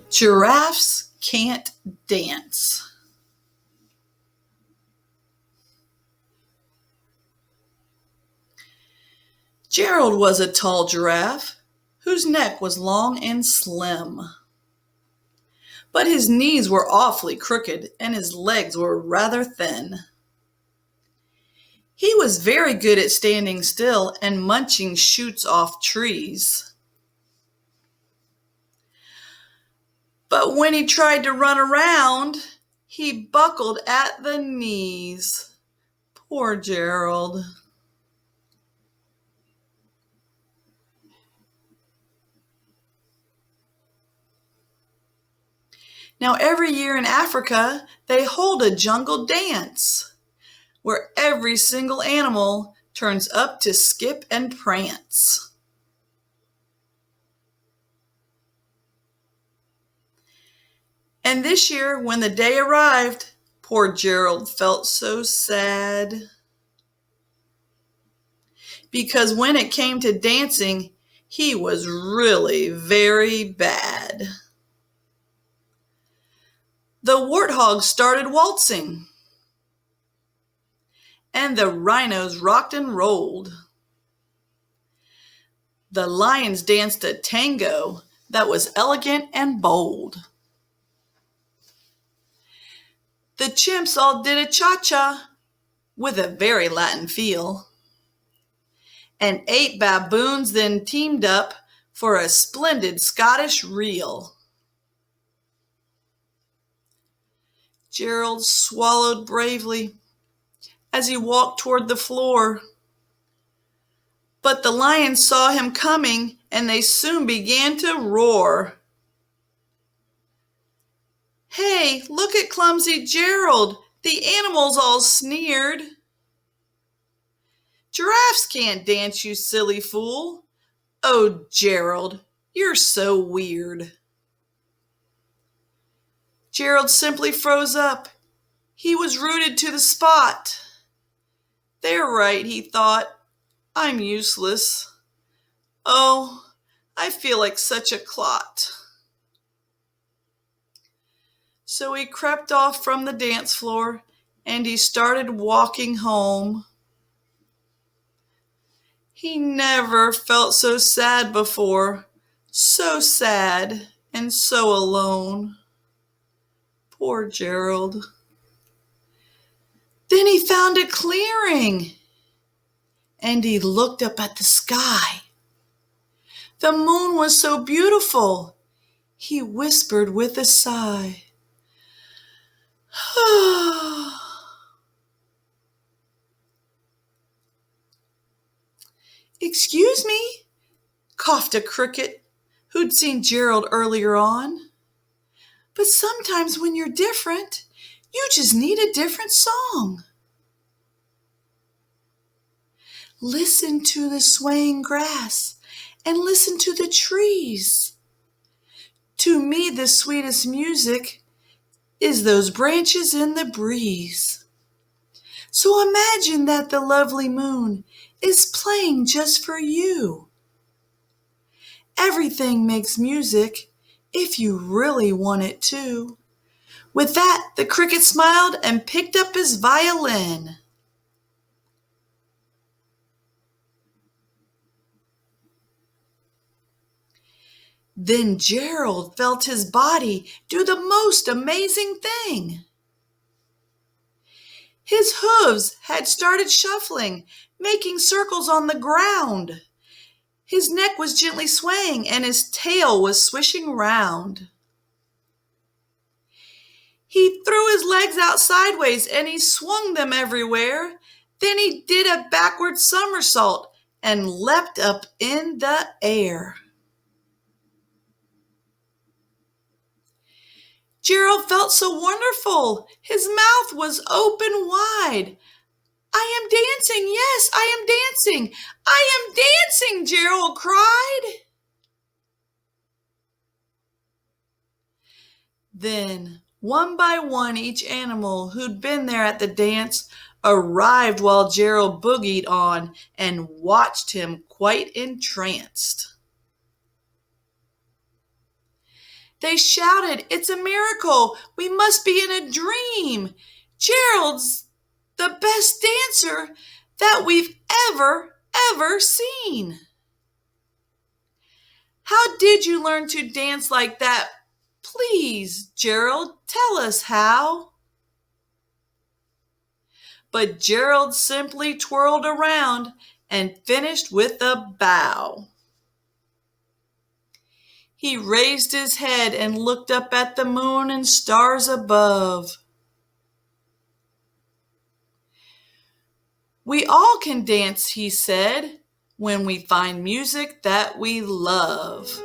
Giraffes can't dance. Gerald was a tall giraffe whose neck was long and slim. But his knees were awfully crooked and his legs were rather thin. He was very good at standing still and munching shoots off trees. But when he tried to run around, he buckled at the knees. Poor Gerald. Now, every year in Africa, they hold a jungle dance where every single animal turns up to skip and prance. And this year, when the day arrived, poor Gerald felt so sad. Because when it came to dancing, he was really very bad. The warthogs started waltzing, and the rhinos rocked and rolled. The lions danced a tango that was elegant and bold. The chimps all did a cha-cha with a very Latin feel. And 8 baboons then teamed up for a splendid Scottish reel. Gerald swallowed bravely as he walked toward the floor. But the lions saw him coming and they soon began to roar. "Hey, look at clumsy Gerald. The animals all sneered." "Giraffes can't dance, you silly fool." "Oh, Gerald, you're so weird." Gerald simply froze up. He was rooted to the spot. "They're right," he thought. "I'm useless. Oh, I feel like such a clot." So he crept off from the dance floor and he started walking home. He never felt so sad before, so sad and so alone. Poor Gerald. Then he found a clearing and he looked up at the sky. The moon was so beautiful, he whispered with a sigh. "Excuse me," coughed a cricket who'd seen Gerald earlier on. "But sometimes when you're different, you just need a different song. Listen to the swaying grass and listen to the trees. To me, the sweetest music is those branches in the breeze. So imagine that the lovely moon is playing just for you. Everything makes music if you really want it to." With that, the cricket smiled and picked up his violin. Then Gerald felt his body do the most amazing thing. His hooves had started shuffling, making circles on the ground. His neck was gently swaying and his tail was swishing round. He threw his legs out sideways and he swung them everywhere. Then he did a backward somersault and leapt up in the air. Gerald felt so wonderful. His mouth was open wide. "I am dancing, yes, I am dancing. I am dancing," Gerald cried. Then, one by one, each animal who'd been there at the dance arrived while Gerald boogied on and watched him quite entranced. They shouted, "It's a miracle! We must be in a dream! Gerald's the best dancer that we've ever seen!" "How did you learn to dance like that? Please, Gerald, tell us how." But Gerald simply twirled around and finished with a bow. He raised his head and looked up at the moon and stars above. "We all can dance," he said, "when we find music that we love."